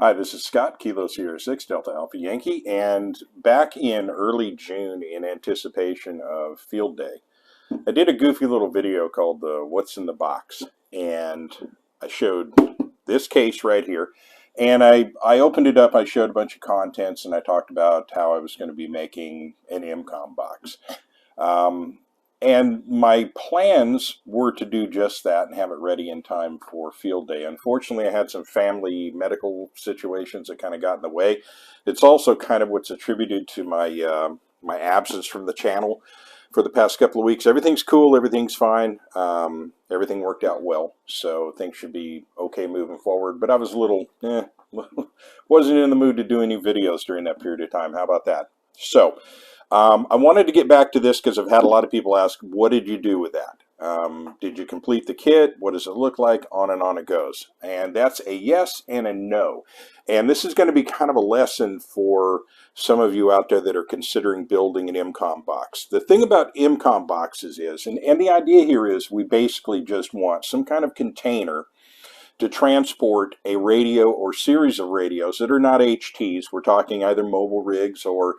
Hi, this is Scott, Kilo Sierra 6 Delta Alpha Yankee, and back in early June in anticipation of Field Day, I did a goofy little video called What's in the Box, and I showed this case right here, and I opened it up, I showed a bunch of contents, and I talked about how I was going to be making an MCOM box. Um, and my plans were to do just that and have it ready in time for Field Day. Unfortunately, I had some family medical situations that kind of got in the way. It's also kind of what's attributed to my absence from the channel for the past couple of weeks. Everything's cool, everything's fine, everything worked out well, so things should be okay moving forward. But I was a little, wasn't in the mood to do any videos during that period of time. How about that? So I wanted to get back to this because I've had a lot of people ask, what did you do with that? Did you complete the kit? What does it look like? On and on it goes. And that's a yes and a no. And this is going to be kind of a lesson for some of you out there that are considering building an MCOM box. The thing about MCOM boxes is, and the idea here is we basically just want some kind of container to transport a radio or series of radios that are not HTs. We're talking either mobile rigs or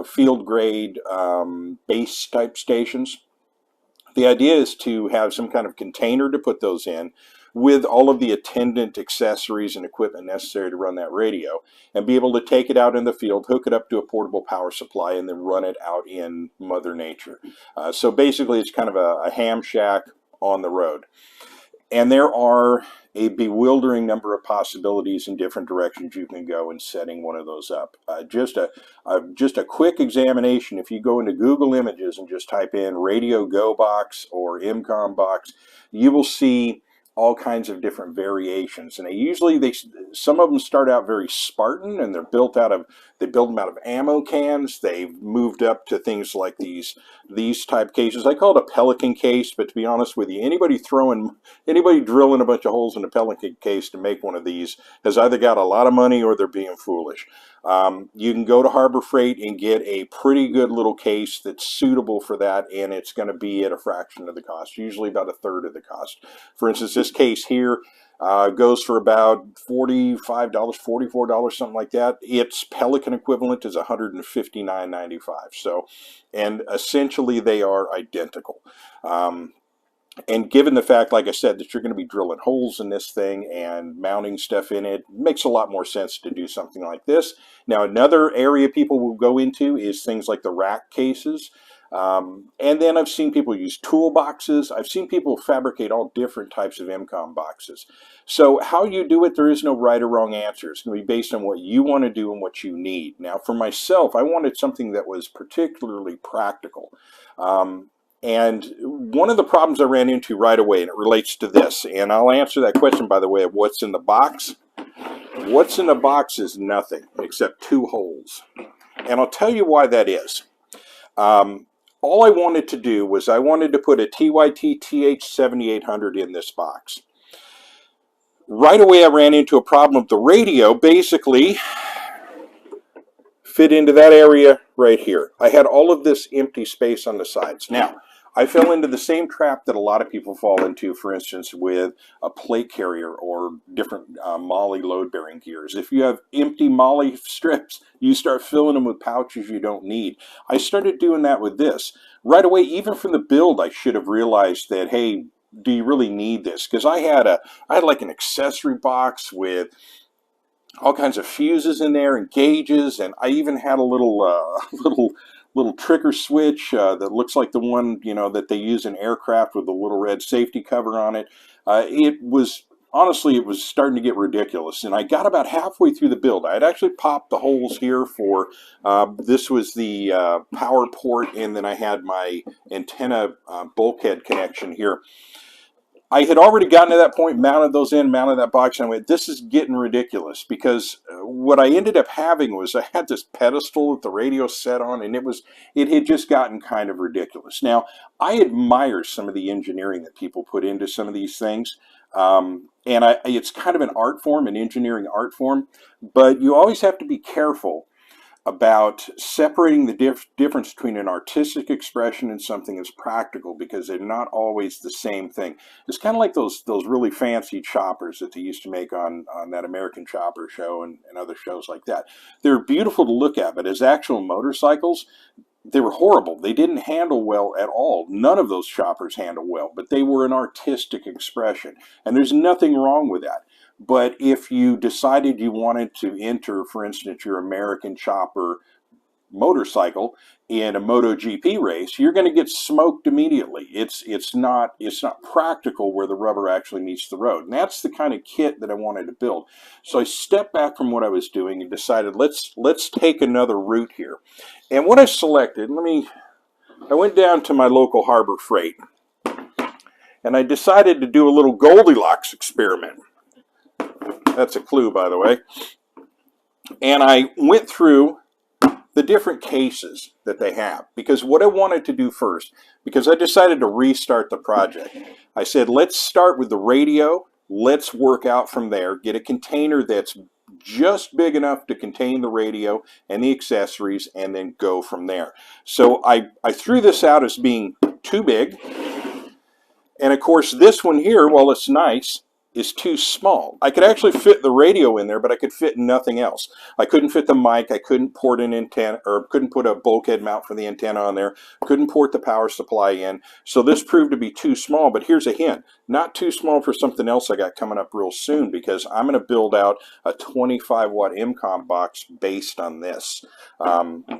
field grade base type stations. The idea is to have some kind of container to put those in with all of the attendant accessories and equipment necessary to run that radio, and be able to take it out in the field, hook it up to a portable power supply, and then run it out in Mother Nature. So basically it's kind of a ham shack on the road. And there are a bewildering number of possibilities in different directions you can go in setting one of those up. Just a quick examination, if you go into Google Images and just type in Radio Go Box or MCOM box, you will see all kinds of different variations. And some of them start out very Spartan, and they build them out of ammo cans. They've moved up to things like these type cases. I call it a Pelican case, but to be honest with you, anybody drilling a bunch of holes in a Pelican case to make one of these has either got a lot of money or they're being foolish. You can go to Harbor Freight and get a pretty good little case that's suitable for that, and it's going to be at a fraction of the cost, usually about a third of the cost. For instance, this case here goes for about $45, $44, something like that. Its Pelican equivalent is $159.95. So, and essentially they are identical. And given the fact, like I said, that you're going to be drilling holes in this thing and mounting stuff in it, makes a lot more sense to do something like this. Now, another area people will go into is things like the rack cases. And then I've seen people use toolboxes. I've seen people fabricate all different types of MCOM boxes. So how you do it, there is no right or wrong answer. It's going to be based on what you want to do and what you need. Now, for myself, I wanted something that was particularly practical. And one of the problems I ran into right away, and it relates to this, and I'll answer that question, by the way, of what's in the box. What's in the box is nothing except two holes. And I'll tell you why that is. All I wanted to do was I wanted to put a TYT TH7800 in this box. Right away I ran into a problem of the radio basically fit into that area right here. I had all of this empty space on the sides. Now, I fell into the same trap that a lot of people fall into, for instance, with a plate carrier or different MOLLE load-bearing gears. If you have empty MOLLE strips, you start filling them with pouches you don't need. I started doing that with this. Right away, even from the build, I should have realized that, hey, do you really need this? Because I had like an accessory box with all kinds of fuses in there and gauges, and I even had a little little trigger switch that looks like the one that they use in aircraft with the little red safety cover on it. Honestly, it was starting to get ridiculous, and I got about halfway through the build. I had actually popped the holes here for this was the power port, and then I had my antenna bulkhead connection here. I had already gotten to that point, mounted those in, mounted that box, and I went, this is getting ridiculous, because what I ended up having was I had this pedestal that the radio set on, and it had just gotten kind of ridiculous. Now, I admire some of the engineering that people put into some of these things, and it's kind of an art form, an engineering art form, but you always have to be careful about separating the difference between an artistic expression and something that's practical, because they're not always the same thing. It's kind of like those really fancy choppers that they used to make on that American Chopper show and other shows like that. They're beautiful to look at, but as actual motorcycles, they were horrible. They didn't handle well at all. None of those choppers handle well, but they were an artistic expression, and there's nothing wrong with that. But if you decided you wanted to enter, for instance, your American Chopper motorcycle in a MotoGP race, you're going to get smoked immediately. It's not practical where the rubber actually meets the road. And that's the kind of kit that I wanted to build. So I stepped back from what I was doing and decided let's take another route here. And what I selected, I went down to my local Harbor Freight and I decided to do a little Goldilocks experiment. That's a clue, by the way. And I went through the different cases that they have, because what I wanted to do first, because I decided to restart the project, I said, let's start with the radio. Let's work out from there, get a container that's just big enough to contain the radio and the accessories, and then go from there. So I threw this out as being too big. And of course, this one here, while it's nice, is too small. I could actually fit the radio in there, but I could fit nothing else. I couldn't fit the mic. I couldn't port an antenna, or couldn't put a bulkhead mount for the antenna on there. Couldn't port the power supply in. So this proved to be too small, but here's a hint. Not too small for something else I got coming up real soon, because I'm going to build out a 25 watt MCOM box based on this.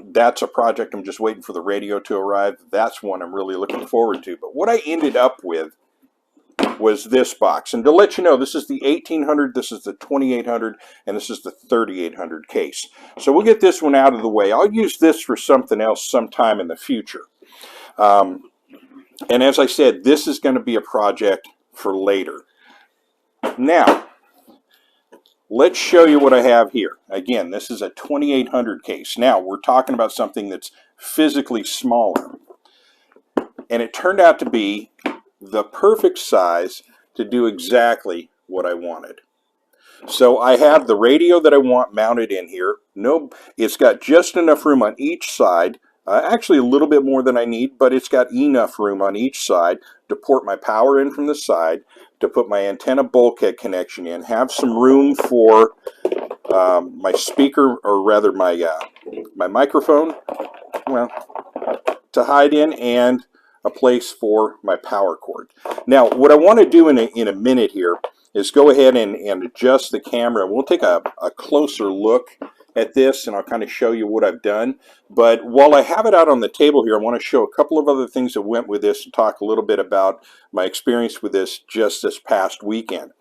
That's a project I'm just waiting for the radio to arrive. That's one I'm really looking forward to. But what I ended up with was this box. And to let you know, this is the 1800, this is the 2800, and this is the 3800 case. So we'll get this one out of the way. I'll use this for something else sometime in the future. And as I said, this is going to be a project for later. Now, let's show you what I have here. Again, this is a 2800 case. Now, we're talking about something that's physically smaller. And it turned out to be the perfect size to do exactly what I wanted. So I have the radio that I want mounted in here. It's got just enough room on each side, actually a little bit more than I need, but it's got enough room on each side to port my power in from the side, to put my antenna bulkhead connection in, have some room for my speaker, or rather my microphone, well, to hide in, and a place for my power cord. Now, what I want to do in a minute here is go ahead and adjust the camera. We'll take a closer look at this, and I'll kind of show you what I've done. But while I have it out on the table here, I want to show a couple of other things that went with this and talk a little bit about my experience with this just this past weekend.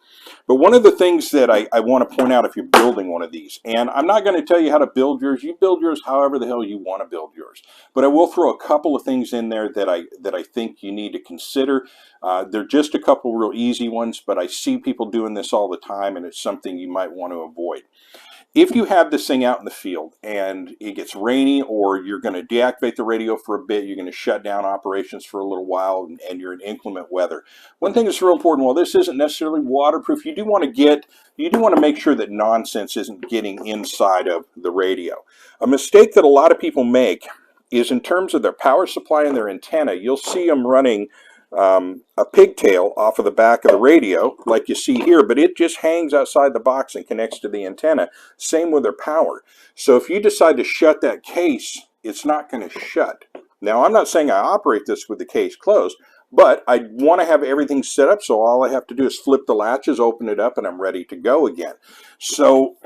But one of the things that I want to point out if you're building one of these, and I'm not going to tell you how to build yours. You build yours however the hell you want to build yours. But I will throw a couple of things in there that I think you need to consider. They're just a couple real easy ones, but I see people doing this all the time, and it's something you might want to avoid. If you have this thing out in the field and it gets rainy, or you're going to deactivate the radio for a bit, you're going to shut down operations for a little while, and you're in inclement weather. One thing that's real important, while this isn't necessarily waterproof, you do want to make sure that nonsense isn't getting inside of the radio. A mistake that a lot of people make is in terms of their power supply and their antenna. You'll see them running a pigtail off of the back of the radio, like you see here, but it just hangs outside the box and connects to the antenna. Same with their power. So if you decide to shut that case, it's not going to shut. Now, I'm not saying I operate this with the case closed, but I want to have everything set up so all I have to do is flip the latches, open it up, and I'm ready to go again. So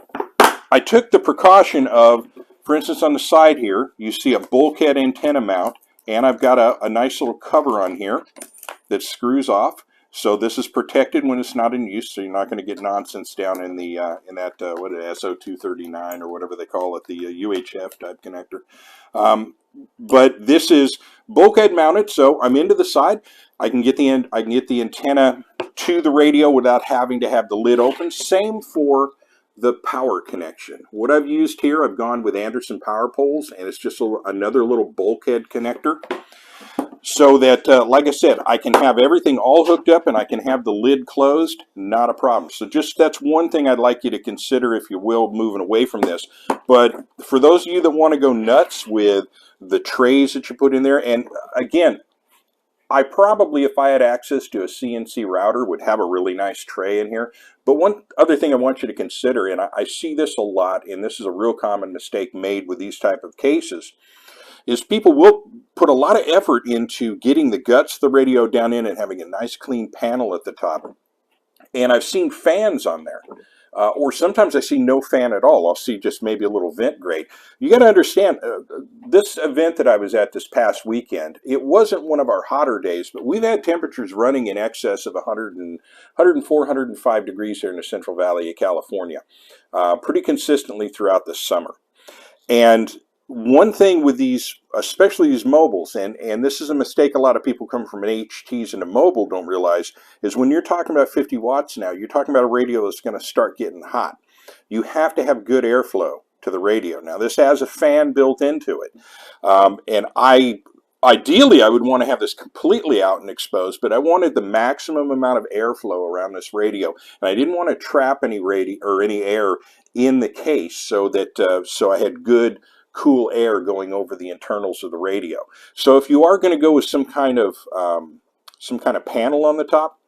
I took the precaution of, for instance, on the side here, you see a bulkhead antenna mount, and I've got a nice little cover on here that screws off. So this is protected when it's not in use, so you're not going to get nonsense down in the what is it, SO239 or whatever they call it, the UHF type connector. But this is bulkhead mounted, so I'm into the side. I can get the antenna to the radio without having to have the lid open. Same for the power connection. What I've used here, I've gone with Anderson power poles, and it's just another little bulkhead connector. so that, like I said, I can have everything all hooked up and I can have the lid closed, not a problem. So just that's one thing I'd like you to consider, if you will, moving away from this. But for those of you that want to go nuts with the trays that you put in there, and again, I probably, if I had access to a CNC router, would have a really nice tray in here. But one other thing I want you to consider, and I see this a lot, and this is a real common mistake made with these type of cases, is people will put a lot of effort into getting the guts of the radio down in and having a nice clean panel at the top. And I've seen fans on there. Or sometimes I see no fan at all. I'll see just maybe a little vent grate. You got to understand, this event that I was at this past weekend, it wasn't one of our hotter days, but we've had temperatures running in excess of 104, 105 degrees here in the Central Valley of California, pretty consistently throughout the summer. And one thing with these, especially these mobiles, and this is a mistake a lot of people come from an HTs into mobile don't realize, is when you're talking about 50 watts now, you're talking about a radio that's going to start getting hot. You have to have good airflow to the radio. Now, this has a fan built into it. And ideally, I would want to have this completely out and exposed, but I wanted the maximum amount of airflow around this radio. And I didn't want to trap any radio or any air in the case, so that so I had good cool air going over the internals of the radio. So if you are going to go with some kind of panel on the top,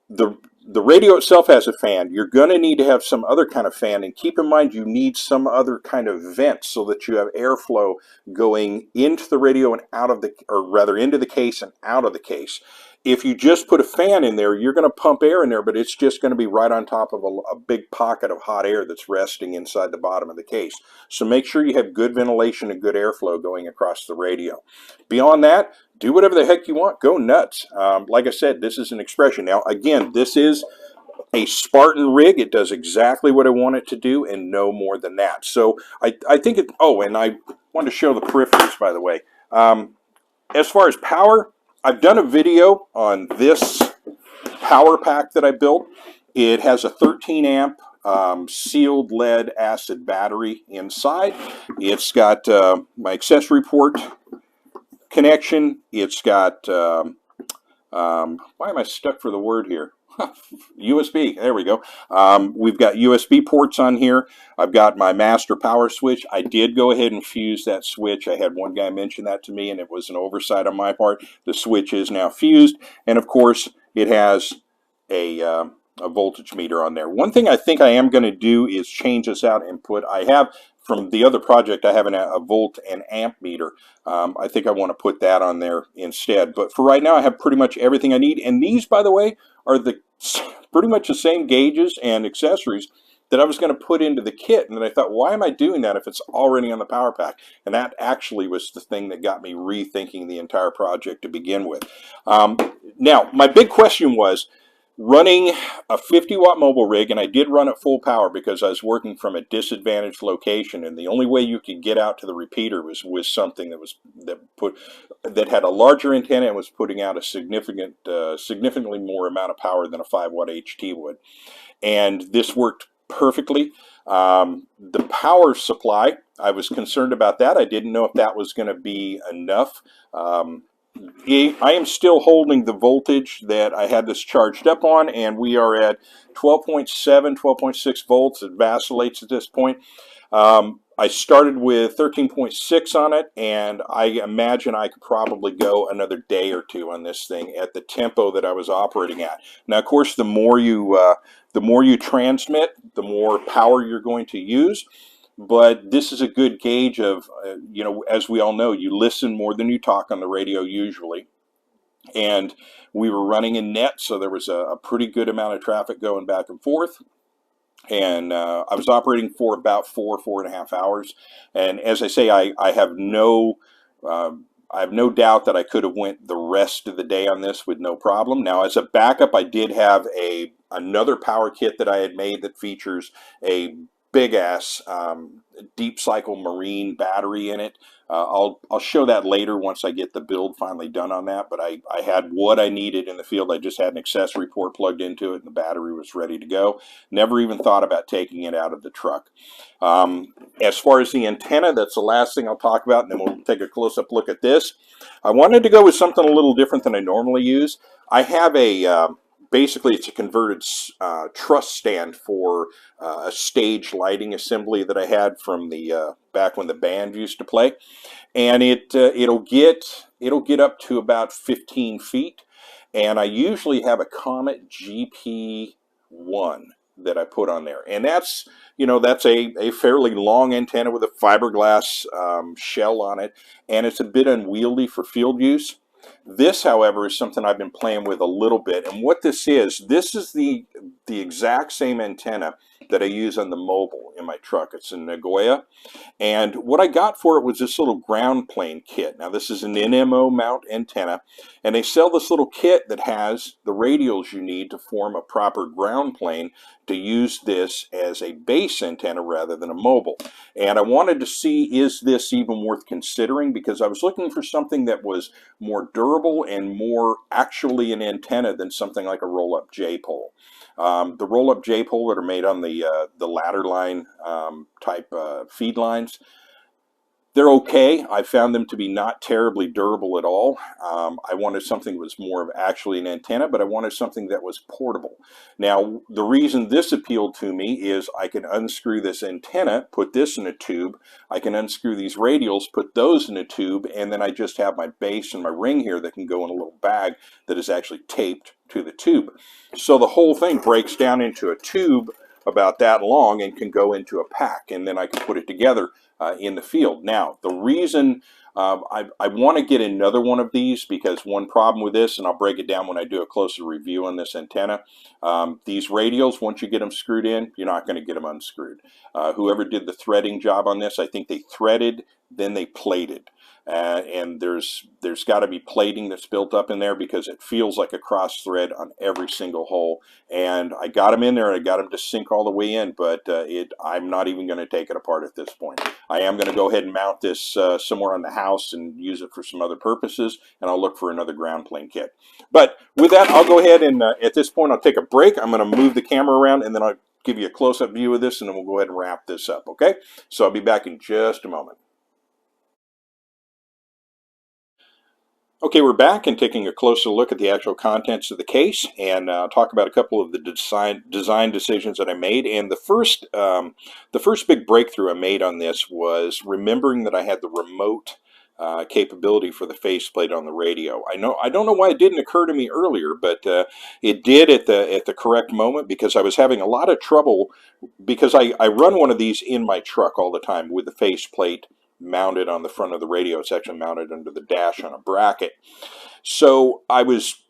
the radio itself has a fan. You're going to need to have some other kind of fan, and keep in mind you need some other kind of vent so that you have airflow going into the radio and out of the, or rather into the case and out of the case. If you just put a fan in there, you're going to pump air in there, but it's just going to be right on top of a big pocket of hot air that's resting inside the bottom of the case. So make sure you have good ventilation and good airflow going across the radio. Beyond that, do whatever the heck you want. Go nuts. Like I said, this is an expression. Now, again, this is a Spartan rig. It does exactly what I want it to do and no more than that. So I think it, oh, and I wanted to show the peripherals, by the way. As far as power, I've done a video on this power pack that I built. It has a 13 amp sealed lead acid battery inside. It's got my accessory port connection. It's got, why am I stuck for the word here? USB, there we go. We've got USB ports on here. I've got my master power switch. I did go ahead and fuse that switch. I had one guy mention that to me, and it was an oversight on my part. The switch is now fused, and of course, it has a voltage meter on there. One thing I think I am going to do is change this out and put, I have, from the other project, I have a volt and amp meter. I think I want to put that on there instead. But for right now, I have pretty much everything I need. And these, by the way, are pretty much the same gauges and accessories that I was going to put into the kit. And then I thought, why am I doing that if it's already on the power pack? And that actually was the thing that got me rethinking the entire project to begin with. Now, my big question was, running a 50-watt mobile rig, and I did run at full power because I was working from a disadvantaged location, and the only way you could get out to the repeater was with something that had a larger antenna and was putting out a significantly more amount of power than a 5-watt HT would. And this worked perfectly. The power supply, I was concerned about that. I didn't know if that was going to be enough. I am still holding the voltage that I had this charged up on, and we are at 12.7, 12.6 volts. It vacillates at this point. I started with 13.6 on it, and I imagine I could probably go another day or two on this thing at the tempo that I was operating at. Now, of course, the more you transmit, the more power you're going to use. But this is a good gauge of, you know, as we all know, you listen more than you talk on the radio usually. And we were running in net, so there was a pretty good amount of traffic going back and forth. And I was operating for about 4.5 hours. And as I say, I have no doubt that I could have went the rest of the day on this with no problem. Now, as a backup, I did have another power kit that I had made that features a big ass deep cycle marine battery in it. I'll show that later once I get the build finally done on that, but I had what I needed in the field. I just had an accessory port plugged into it, and the battery was ready to go. Never even thought about taking it out of the truck. As far as the antenna, that's the last thing I'll talk about, and then we'll take a close-up look at this. I wanted to go with something a little different than I normally use. I have basically it's a converted truss stand for a stage lighting assembly that I had from the back when the band used to play, and it'll get up to about 15 feet, and I usually have a Comet GP1 that I put on there, and that's that's a fairly long antenna with a fiberglass shell on it, and it's a bit unwieldy for field use. This, however, is something I've been playing with a little bit, and what this is the exact same antenna that I use on the mobile in my truck. It's a Nagoya, and what I got for it was this little ground plane kit. Now, this is an NMO mount antenna, and they sell this little kit that has the radials you need to form a proper ground plane to use this as a base antenna rather than a mobile. And I wanted to see, is this even worth considering? Because I was looking for something that was more durable and more actually an antenna than something like a roll-up J-pole. The roll-up J-pole that are made on the ladder line type feed lines, they're okay. I found them to be not terribly durable at all. I wanted something that was more of actually an antenna, but I wanted something that was portable. Now, the reason this appealed to me is I can unscrew this antenna, put this in a tube. I can unscrew these radials, put those in a tube, and then I just have my base and my ring here that can go in a little bag that is actually taped to the tube. So the whole thing breaks down into a tube about that long and can go into a pack, and then I can put it together in the field. Now, the reason I want to get another one of these, because one problem with this, and I'll break it down when I do a closer review on this antenna, these radials, once you get them screwed in, you're not going to get them unscrewed. Whoever did the threading job on this, I think they threaded, then they plated. And there's got to be plating that's built up in there, because it feels like a cross thread on every single hole. And I got them in there, and I got them to sink all the way in, but I'm not even going to take it apart at this point. I am going to go ahead and mount this somewhere on the house and use it for some other purposes, and I'll look for another ground plane kit. But with that, I'll go ahead and at this point I'll take a break. I'm going to move the camera around, and then I'll give you a close-up view of this, and then we'll go ahead and wrap this up, okay? So I'll be back in just a moment. Okay, we're back and taking a closer look at the actual contents of the case, and talk about a couple of the design decisions that I made. And the first big breakthrough I made on this was remembering that I had the remote capability for the faceplate on the radio. I don't know why it didn't occur to me earlier, but it did at the correct moment, because I was having a lot of trouble, because I run one of these in my truck all the time with the faceplate mounted on the front of the radio. It's actually mounted under the dash on a bracket. So I was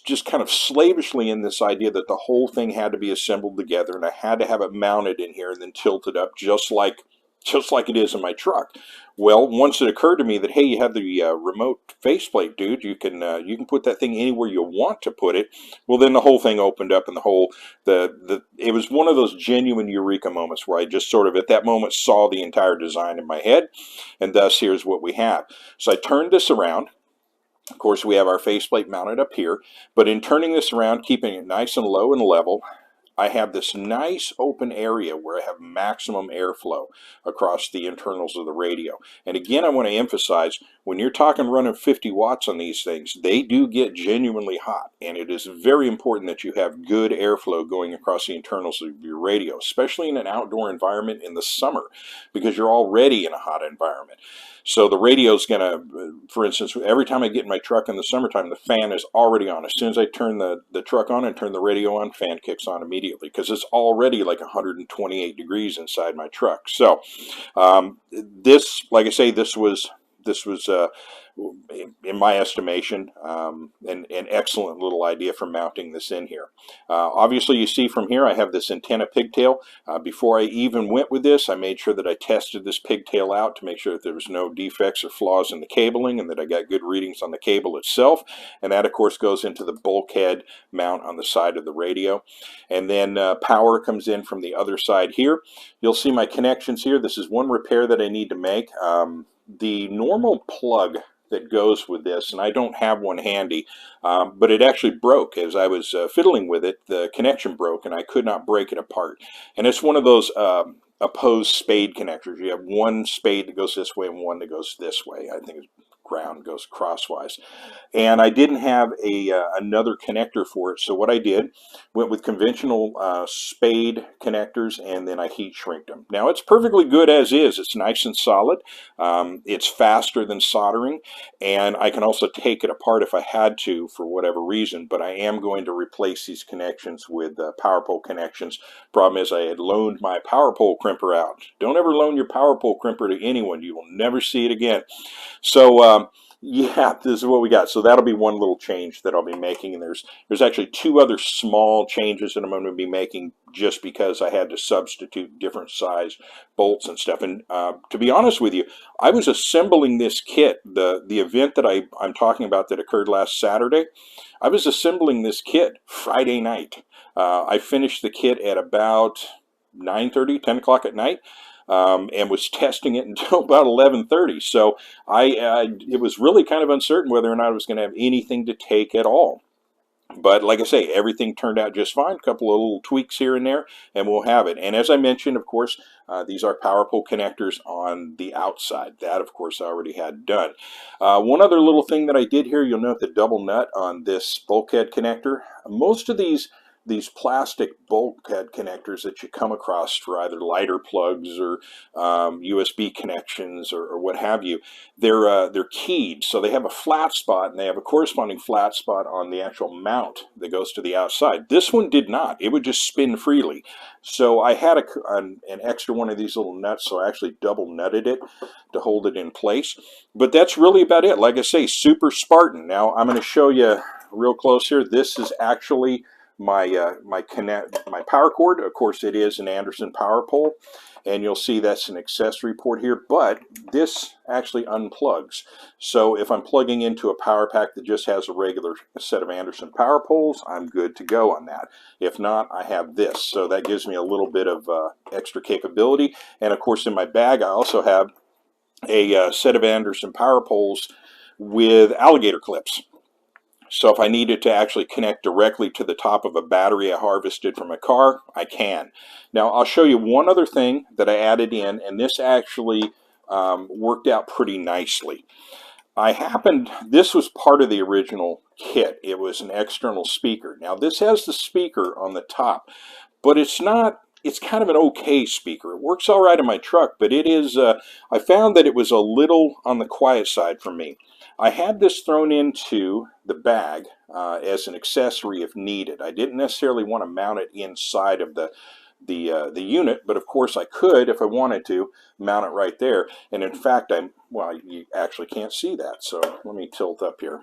just kind of slavishly in this idea that the whole thing had to be assembled together, and I had to have it mounted in here and then tilted up just like it is in my truck. Well, once it occurred to me that, hey, you have the remote faceplate, dude, you can put that thing anywhere you want to put it. Well, then the whole thing opened up, and it was one of those genuine eureka moments where I just sort of at that moment saw the entire design in my head, and thus here's what we have. So I turned this around. Of course, we have our faceplate mounted up here, but in turning this around, keeping it nice and low and level, I have this nice open area where I have maximum airflow across the internals of the radio. And again, I want to emphasize, when you're talking running 50 watts on these things, they do get genuinely hot. And it is very important that you have good airflow going across the internals of your radio, especially in an outdoor environment in the summer, because you're already in a hot environment. So the radio's going to, for instance, every time I get in my truck in the summertime, the fan is already on. As soon as I turn the truck on and turn the radio on, fan kicks on immediately, because it's already like 128 degrees inside my truck. So this, like I say, this was in my estimation, an excellent little idea for mounting this in here. Obviously, you see from here, I have this antenna pigtail. Before I even went with this, I made sure that I tested this pigtail out to make sure that there was no defects or flaws in the cabling, and that I got good readings on the cable itself. And that, of course, goes into the bulkhead mount on the side of the radio. And then power comes in from the other side here. You'll see my connections here. This is one repair that I need to make. the normal plug that goes with this, and I don't have one handy, but it actually broke as I was fiddling with it. The connection broke and I could not break it apart. And it's one of those opposed spade connectors. You have one spade that goes this way and one that goes this way. I think it's ground goes crosswise, and I didn't have a another connector for it. So what I did, went with conventional spade connectors, and then I heat shrinked them. Now it's perfectly good as is. It's nice and solid. It's faster than soldering, and I can also take it apart if I had to for whatever reason. But I am going to replace these connections with power pole connections. Problem is, I had loaned my power pole crimper out. Don't ever loan your power pole crimper to anyone. You will never see it again. So yeah, this is what we got. So that'll be one little change that I'll be making, and there's actually two other small changes that I'm going to be making just because I had to substitute different size bolts and stuff. And to be honest with you, I was assembling this kit, the event that I'm talking about that occurred last Saturday. I was assembling this kit Friday night. I finished the kit at about 9:30, 10 o'clock at night. And was testing it until about 11:30. So it was really kind of uncertain whether or not I was going to have anything to take at all. But like I say, everything turned out just fine. A couple of little tweaks here and there, and we'll have it. And as I mentioned, of course, these are power pole connectors on the outside. That, of course, I already had done. One other little thing that I did here, you'll note the double nut on this bulkhead connector. Most of these plastic bulkhead connectors that you come across for either lighter plugs or USB connections or what have you, they're keyed, so they have a flat spot and they have a corresponding flat spot on the actual mount that goes to the outside. This one did not. It would just spin freely. So I had an extra one of these little nuts, so I actually double nutted it to hold it in place. But that's really about it. Like I say, super Spartan. Now I'm going to show you real close here. This is actually my power cord. Of course, it is an Anderson power pole, and you'll see that's an accessory port here, but this actually unplugs. So if I'm plugging into a power pack that just has a regular set of Anderson power poles, I'm good to go on that. If not, I have this, so that gives me a little bit of extra capability. And of course, in my bag, I also have a set of Anderson power poles with alligator clips. So if I needed to actually connect directly to the top of a battery I harvested from a car, I can. Now I'll show you one other thing that I added in, and this actually worked out pretty nicely. This was part of the original kit. It was an external speaker. Now this has the speaker on the top, but it's kind of an okay speaker. It works all right in my truck, but it is, I found that it was a little on the quiet side for me. I had this thrown into the bag as an accessory if needed. I didn't necessarily want to mount it inside of the unit, but of course I could, if I wanted to, mount it right there. And in fact, well, you actually can't see that, so let me tilt up here.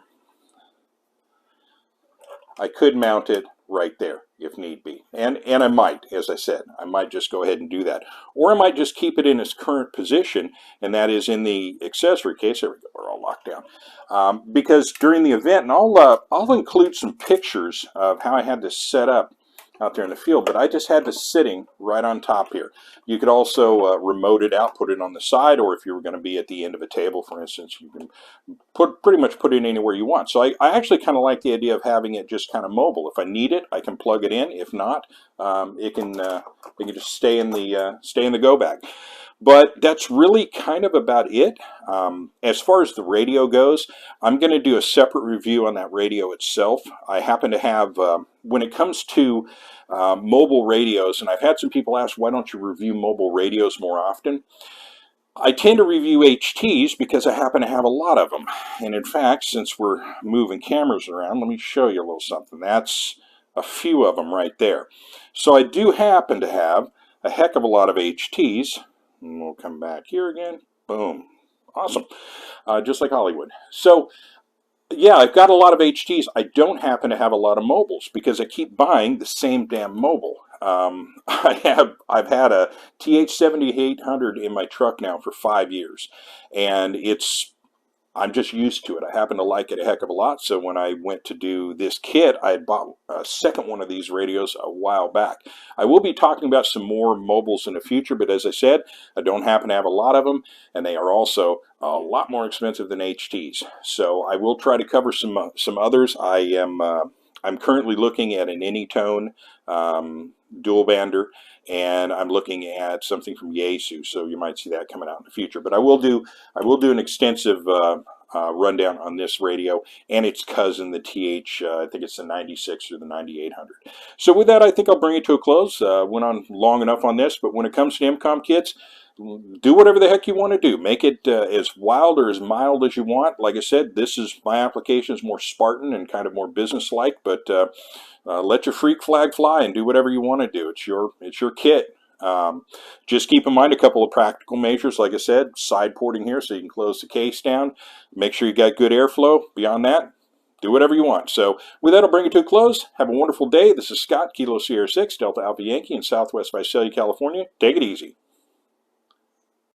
I could mount it right there if need be. And I might, as I said, I might just go ahead and do that. Or I might just keep it in its current position, and that is in the accessory case. There we go, we're all locked down. Because during the event, and I'll include some pictures of how I had this set up out there in the field, but I just had this sitting right on top here. You could also remote it out, put it on the side, or if you were going to be at the end of a table, for instance, you can pretty much put it anywhere you want. So I actually kind of like the idea of having it just kind of mobile. If I need it, I can plug it in. If not, it can just stay in the go bag. But that's really kind of about it. As far as the radio goes, I'm going to do a separate review on that radio itself. I happen to have, when it comes to mobile radios, and I've had some people ask, why don't you review mobile radios more often? I tend to review HTs because I happen to have a lot of them. And in fact, since we're moving cameras around, let me show you a little something. That's a few of them right there. So I do happen to have a heck of a lot of HTs. And we'll come back here again. Boom. Awesome. Just like Hollywood. So yeah, I've got a lot of HTs. I don't happen to have a lot of mobiles because I keep buying the same damn mobile. I've had a TH7800 in my truck now for 5 years, and it's I'm just used to it. I happen to like it a heck of a lot. So when I went to do this kit, I had bought a second one of these radios a while back. I will be talking about some more mobiles in the future, but as I said, I don't happen to have a lot of them, and they are also a lot more expensive than HTs. So I will try to cover some others. I'm currently looking at an Anytone dual bander, and I'm looking at something from Yaesu. So you might see that coming out in the future. But I will do an extensive rundown on this radio and its cousin, the I think it's the 96 or the 9800. So with that, I think I'll bring it to a close. Went on long enough on this, but when it comes to MCOM kits, do whatever the heck you want to do. Make it as wild or as mild as you want. Like I said, my application is more Spartan and kind of more business-like, but let your freak flag fly and do whatever you want to do. It's your kit. Just keep in mind a couple of practical measures. Like I said, side porting here so you can close the case down. Make sure you got good airflow. Beyond that, do whatever you want. So with that, I'll bring it to a close. Have a wonderful day. This is Scott, Kilo Sierra 6, Delta Alpha Yankee in Southwest Visalia, California. Take it easy.